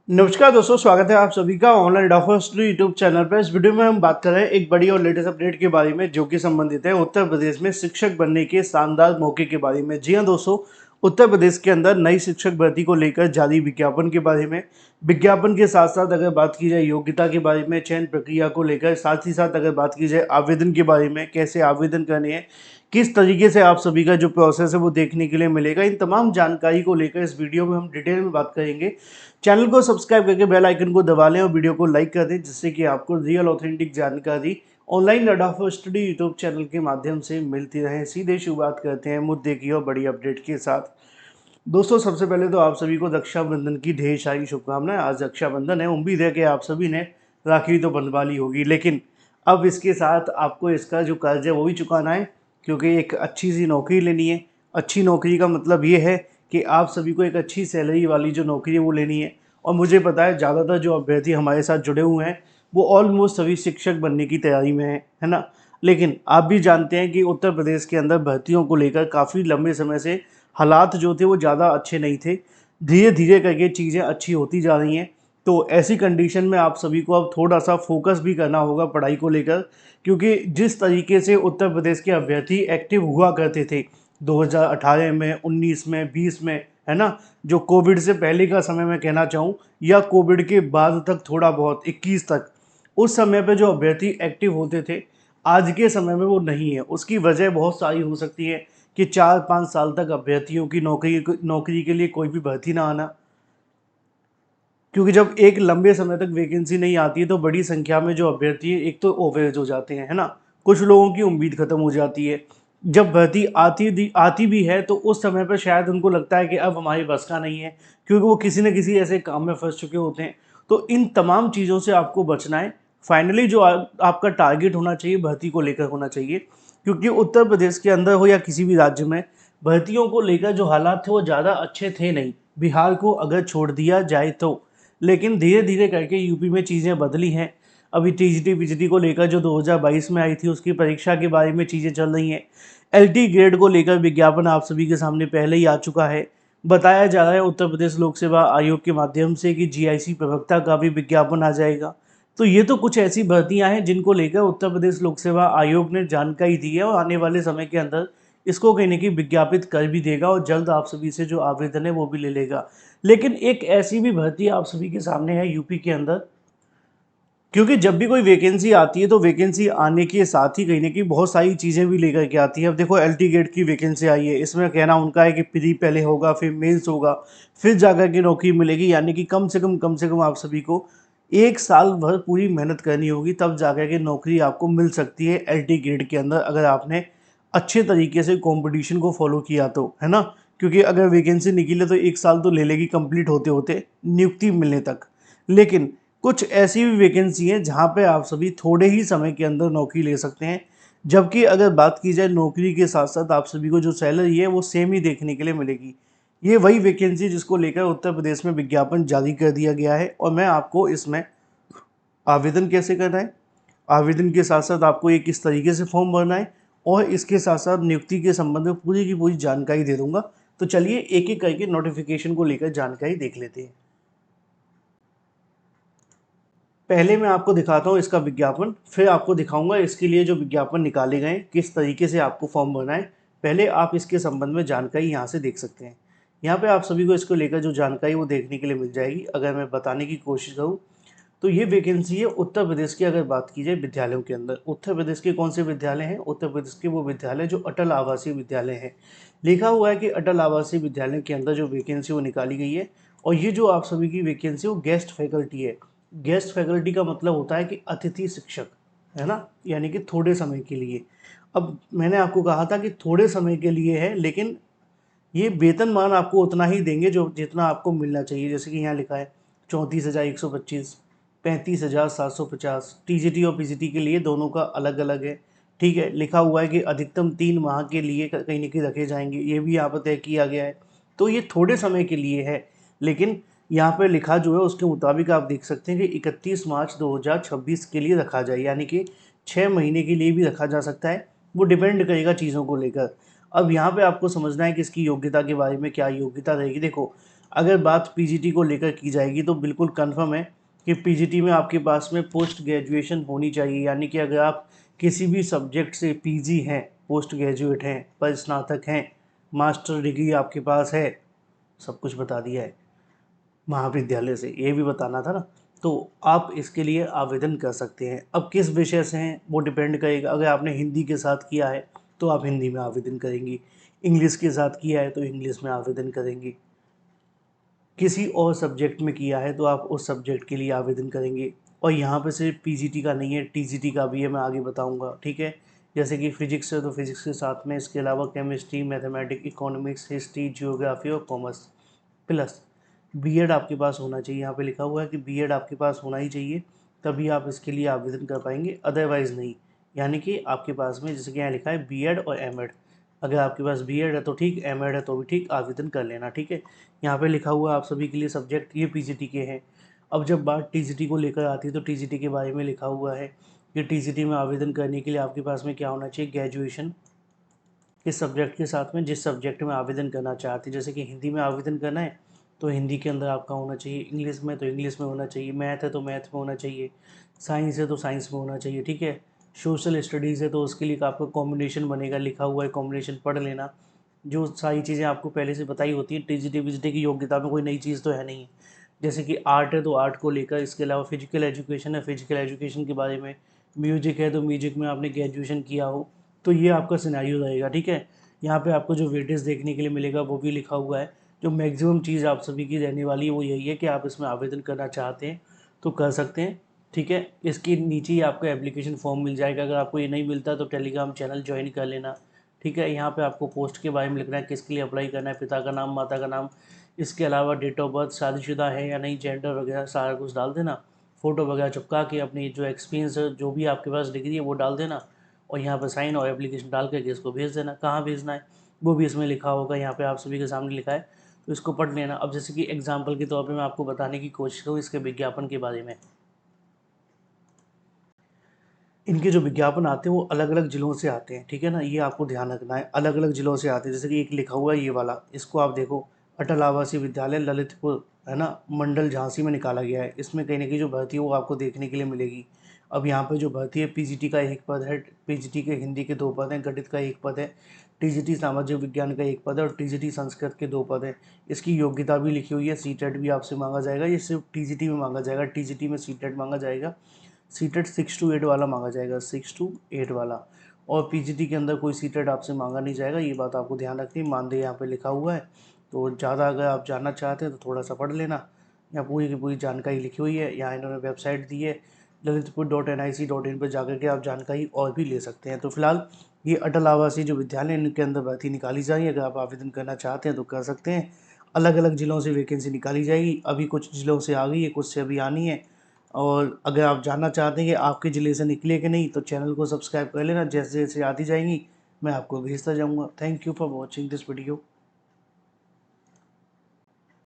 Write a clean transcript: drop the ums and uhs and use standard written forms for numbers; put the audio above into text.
नमस्कार दोस्तों, स्वागत है आप सभी का online doctor study YouTube channel पर। इस वीडियो में हम बात कर रहे हैं एक बड़ी और लेटेस्ट अपडेट के बारे में जो कि संबंधित है उत्तर प्रदेश में शिक्षक बनने के शानदार मौके के बारे में। जी हाँ दोस्तों, उत्तर प्रदेश के अंदर नई शिक्षक भर्ती को लेकर जारी विज्ञापन के बारे में, विज्ञापन के साथ साथ अगर बात की जाए योग्यता के बारे में, चयन प्रक्रिया को लेकर, साथ ही साथ अगर बात की जाए आवेदन के बारे में, कैसे आवेदन करने हैं, किस तरीके से आप सभी का जो प्रोसेस है वो देखने के लिए मिलेगा, इन तमाम जानकारी को लेकर इस वीडियो में हम डिटेल में बात करेंगे। चैनल को सब्सक्राइब करके बेल आइकन को दबा लें और वीडियो को लाइक कर दें, जिससे कि आपको रियल ऑथेंटिक जानकारी online learning for study YouTube channel के माध्यम से मिलती रहे। सीधे शुरुआत करते हैं मुद्दे की और बड़ी अपडेट के साथ। दोस्तों, सबसे पहले तो आप सभी को रक्षाबंधन की ढेर सारी शुभकामनाएं। आज रक्षाबंधन है, उम्मीद है कि आप सभी ने राखी तो बंधवा ली होगी, लेकिन अब इसके साथ आपको इसका जो कर्ज है वो भी चुकाना है, क्योंकि एक अच्छी सी नौकरी लेनी है। अच्छी नौकरी का मतलब ये है कि आप सभी को एक अच्छी सैलरी वाली जो नौकरी है वो लेनी है। और मुझे पता है ज़्यादातर जो अभ्यर्थी हमारे साथ जुड़े हुए हैं वो ऑलमोस्ट सभी शिक्षक बनने की तैयारी में है ना। लेकिन आप भी जानते हैं कि उत्तर प्रदेश के अंदर भर्तियों को लेकर काफ़ी लंबे समय से हालात जो थे वो ज़्यादा अच्छे नहीं थे। धीरे धीरे करके चीज़ें अच्छी होती जा रही हैं। तो ऐसी कंडीशन में आप सभी को अब थोड़ा सा फोकस भी करना होगा पढ़ाई को लेकर, क्योंकि जिस तरीके से उत्तर प्रदेश के अभ्यर्थी एक्टिव हुआ करते थे 2018 में, 19 में, 20 में, है ना, जो कोविड से पहले का समय मैं कहना चाहूँ, या कोविड के बाद तक थोड़ा बहुत 21 तक, उस समय पे जो अभ्यर्थी एक्टिव होते थे आज के समय में वो नहीं है। उसकी वजह बहुत सारी हो सकती है कि 4-5 साल तक अभ्यर्थियों की नौकरी के लिए कोई भी भर्ती ना आना, क्योंकि जब एक लंबे समय तक वैकेंसी नहीं आती है तो बड़ी संख्या में जो अभ्यर्थी है एक तो ओवरेज हो जाते हैं, है ना। कुछ लोगों की उम्मीद खत्म हो जाती है। जब भर्ती आती भी है तो उस समय पर शायद उनको लगता है कि अब हमारी बस का नहीं है, क्योंकि वो किसी न किसी ऐसे काम में फंस चुके होते हैं। तो इन तमाम चीज़ों से आपको बचना है। फाइनली जो आपका टारगेट होना चाहिए भर्ती को लेकर होना चाहिए, क्योंकि उत्तर प्रदेश के अंदर हो या किसी भी राज्य में भर्तियों को लेकर जो हालात थे वो ज़्यादा अच्छे थे नहीं, बिहार को अगर छोड़ दिया जाए तो। लेकिन धीरे धीरे करके यूपी में चीज़ें बदली हैं। अभी टीजीटी पीजीटी को लेकर जो 2022 में आई थी उसकी परीक्षा के बारे में चीज़ें चल रही हैं। एलटी ग्रेड को लेकर विज्ञापन आप सभी के सामने पहले ही आ चुका है। बताया जा रहा है उत्तर प्रदेश लोक सेवा आयोग के माध्यम से कि जीआईसी प्रवक्ता का भी विज्ञापन आ जाएगा। तो ये तो कुछ ऐसी भर्तियां हैं जिनको लेकर उत्तर प्रदेश लोक सेवा आयोग ने जानकारी दी है और आने वाले समय के अंदर इसको कहीं ना कहीं विज्ञापित कर भी देगा और जल्द आप सभी से जो आवेदन है वो भी ले लेगा। लेकिन एक ऐसी भी भर्ती आप सभी के सामने है यूपी के अंदर, क्योंकि जब भी कोई वैकेंसी आती है तो वैकेंसी आने के साथ ही कहीं ना कहीं बहुत सारी चीज़ें भी लेकर के आती है। अब देखो, एलटी गेट की वैकेंसी आई है, इसमें कहना उनका है कि प्री पहले होगा, फिर मेंस होगा, फिर जाकर के नौकरी मिलेगी। यानी कि कम से कम आप सभी को 1 साल भर पूरी मेहनत करनी होगी, तब जाकर के नौकरी आपको मिल सकती है एलटी ग्रेड के अंदर, अगर आपने अच्छे तरीके से कंपटीशन को फॉलो किया तो, है ना। क्योंकि अगर वैकेंसी निकले तो 1 साल तो ले लेगी कंप्लीट होते होते नियुक्ति मिलने तक। लेकिन कुछ ऐसी भी वैकेंसी हैं जहाँ पे आप सभी थोड़े ही समय के अंदर नौकरी ले सकते हैं, जबकि अगर बात की जाए नौकरी के साथ साथ आप सभी को जो सैलरी है वो सेम ही देखने के लिए मिलेगी। ये वही वैकेंसी जिसको लेकर उत्तर प्रदेश में विज्ञापन जारी कर दिया गया है और मैं आपको इसमें आवेदन कैसे करना है, आवेदन के साथ साथ आपको ये किस तरीके से फॉर्म भरना है और इसके साथ साथ नियुक्ति के संबंध में पूरी की पूरी जानकारी दे दूंगा। तो चलिए एक एक करके नोटिफिकेशन को लेकर जानकारी देख लेते हैं। पहले मैं आपको दिखाता हूँ इसका विज्ञापन, फिर आपको दिखाऊंगा इसके लिए जो विज्ञापन निकाले गए हैं, किस तरीके से आपको फॉर्म भरना है। पहले आप इसके संबंध में जानकारी यहाँ से देख सकते हैं। यहाँ पे आप सभी को इसको लेकर जो जानकारी वो देखने के लिए मिल जाएगी। अगर मैं बताने की कोशिश करूँ तो ये वैकेंसी है उत्तर प्रदेश की। अगर बात की जाए विद्यालयों के अंदर, उत्तर प्रदेश के कौन से विद्यालय हैं? उत्तर प्रदेश के वो विद्यालय जो अटल आवासीय विद्यालय हैं। लिखा हुआ है कि अटल आवासीय विद्यालय के अंदर जो वैकेंसी वो निकाली गई है। और ये जो आप सभी की वैकेंसी वो गेस्ट फैकल्टी है। गेस्ट फैकल्टी का मतलब होता है कि अतिथि शिक्षक, है ना, यानी कि थोड़े समय के लिए। अब मैंने आपको कहा था कि थोड़े समय के लिए है, लेकिन ये वेतनमान आपको उतना ही देंगे जो जितना आपको मिलना चाहिए। जैसे कि यहाँ लिखा है 34,125, 35,750। टीजीटी और पीजीटी के लिए दोनों का अलग अलग है। ठीक है, लिखा हुआ है कि अधिकतम 3 माह के लिए कहीं ना कहीं रखे जाएंगे, ये भी यहाँ पर तय किया गया है। तो ये थोड़े समय के लिए है, लेकिन यहाँ पर लिखा जो है उसके मुताबिक आप देख सकते हैं कि 31 मार्च 2026 के लिए रखा जाए, यानी कि 6 महीने के लिए भी रखा जा सकता है। वो डिपेंड करेगा चीज़ों को लेकर। अब यहाँ पे आपको समझना है कि इसकी योग्यता के बारे में क्या योग्यता रहेगी। देखो, अगर बात पीजीटी को लेकर की जाएगी तो बिल्कुल कंफर्म है कि पीजीटी में आपके पास में पोस्ट ग्रेजुएशन होनी चाहिए, यानी कि अगर आप किसी भी सब्जेक्ट से पीजी हैं, पोस्ट ग्रेजुएट हैं, पर स्नातक हैं, मास्टर डिग्री आपके पास है, सब कुछ बता दिया है महाविद्यालय से, ये भी बताना था ना। तो आप इसके लिए आवेदन कर सकते हैं। अब किस विषय से हैं वो डिपेंड करेगा। अगर आपने हिंदी के साथ किया है तो आप हिंदी में आवेदन करेंगी, इंग्लिश के साथ किया है तो इंग्लिश में आवेदन करेंगी, किसी और सब्जेक्ट में किया है तो आप उस सब्जेक्ट के लिए आवेदन करेंगे। और यहाँ पे सिर्फ पीजीटी का नहीं है, टीजीटी का भी है, मैं आगे बताऊँगा, ठीक है। जैसे कि फिजिक्स है तो फिजिक्स के साथ में इसके अलावा chemistry, mathematics, economics, history, geography और कॉमर्स, प्लस बीएड आपके पास होना चाहिए। यहाँ पे लिखा हुआ है कि बीएड आपके पास होना ही चाहिए, तभी आप इसके लिए आवेदन कर पाएंगे, अदरवाइज़ नहीं। यानी कि आपके पास में जैसे कि यहाँ लिखा है बीएड और एमएड, अगर आपके पास बीएड है तो ठीक, एमएड है तो भी ठीक, आवेदन कर लेना, ठीक है। यहाँ पे लिखा हुआ है आप सभी के लिए सब्जेक्ट ये पीजीटी के हैं। अब जब बात टीजीटी को लेकर आती है तो टीजीटी के बारे में लिखा हुआ है कि टीजीटी में आवेदन करने के लिए आपके पास में क्या होना चाहिए, ग्रेजुएशन किस सब्जेक्ट के साथ में, जिस सब्जेक्ट में आवेदन करना चाहते हैं। जैसे कि हिंदी में आवेदन करना है तो हिंदी के अंदर आपका होना चाहिए, इंग्लिश में तो इंग्लिश में होना चाहिए, मैथ है तो मैथ में होना चाहिए, साइंस है तो साइंस में होना चाहिए, ठीक है। सोशल स्टडीज़ है तो उसके लिए आपका कॉम्बिनेशन बनेगा, लिखा हुआ है, कॉम्बिनेशन पढ़ लेना। जो सारी चीज़ें आपको पहले से बताई होती हैं, टीजीटी वीजीटी की योग्यता में कोई नई चीज़ तो है नहीं। जैसे कि आर्ट है तो आर्ट को लेकर, इसके अलावा फिजिकल एजुकेशन है, फिजिकल एजुकेशन के बारे में, म्यूजिक है तो म्यूजिक में आपने ग्रेजुएशन किया हो, तो ये आपका सिनेरियो रहेगा, ठीक है। यहाँ पे आपको जो वेटेज देखने के लिए मिलेगा वो भी लिखा हुआ है। जो मैक्सिमम चीज़ आप सभी की रहने वाली है वो यही है कि आप इसमें आवेदन करना चाहते हैं तो कर सकते हैं, ठीक है। इसके नीचे ही आपको एप्लीकेशन फॉर्म मिल जाएगा। अगर आपको ये नहीं मिलता तो टेलीग्राम चैनल ज्वाइन कर लेना, ठीक है। यहाँ पे आपको पोस्ट के बारे में लिखना है, किसके लिए अप्लाई करना है, पिता का नाम, माता का नाम, इसके अलावा डेट ऑफ बर्थ, शादीशुदा है या नहीं, जेंडर वगैरह सारा कुछ डाल देना। फ़ोटो वगैरह चिपका के अपनी जो एक्सपीरियंस है, जो भी आपके पास डिग्री है वो डाल देना, और यहाँ पर साइन और एप्लीकेशन डाल करके इसको भेज देना। कहाँ भेजना है वो भी इसमें लिखा होगा, यहाँ पे आप सभी के सामने लिखा है, तो इसको पढ़ लेना। अब जैसे कि एग्जांपल के तौर पे मैं आपको बताने की कोशिश करूँ इसके विज्ञापन के बारे में। इनके जो विज्ञापन आते हैं वो अलग अलग ज़िलों से आते हैं, ठीक है ना, ये आपको ध्यान रखना है, अलग अलग ज़िलों से आते हैं। जैसे कि एक लिखा हुआ है ये वाला, इसको आप देखो, अटल आवासीय विद्यालय ललितपुर, है ना, मंडल झांसी में निकाला गया है। इसमें कहीं ना कहीं जो भर्ती है वो आपको देखने के लिए मिलेगी। अब यहाँ पे जो भर्ती है, पीजीटी का एक पद है, पीजीटी के हिंदी के 2 पद हैं, गणित का 1 पद है, टीजीटी सामाजिक विज्ञान का 1 पद है और टीजीटी संस्कृत के 2 पद हैं। इसकी योग्यता भी लिखी हुई है, सीटेट भी आपसे मांगा जाएगा, ये सिर्फ टीजीटी में मांगा जाएगा, टीजीटी में सीटेट मांगा जाएगा, सीटेट 6 to 8 वाला मांगा जाएगा, 6 to 8 वाला। और पीजीटी के अंदर कोई सीटेट आपसे मांगा नहीं जाएगा, ये बात आपको ध्यान रखनी है, मानदेय यहाँ पे लिखा हुआ है। तो ज़्यादा अगर आप जानना चाहते हैं तो थोड़ा सा पढ़ लेना, यहाँ पूरी की पूरी जानकारी लिखी हुई है। यहाँ इन्होंने वेबसाइट दी है ललितपुर.nic.in पर जाकर के आप जानकारी और भी ले सकते हैं। तो फिलहाल ये अटल आवासीय जो विद्यालय है इनके अंदर भर्ती निकाली जाएगी, अगर आप आवेदन करना चाहते हैं तो कर सकते हैं। अलग अलग ज़िलों से वैकेंसी निकाली जाएगी, अभी कुछ ज़िलों से आ गई है, कुछ से अभी आनी है। और अगर आप जानना चाहते हैं कि आपके ज़िले से निकले कि नहीं तो चैनल को सब्सक्राइब कर लेना, जैसे जैसे आती जाएंगी मैं आपको भेजता जाऊंगा। Thank you for watching this video.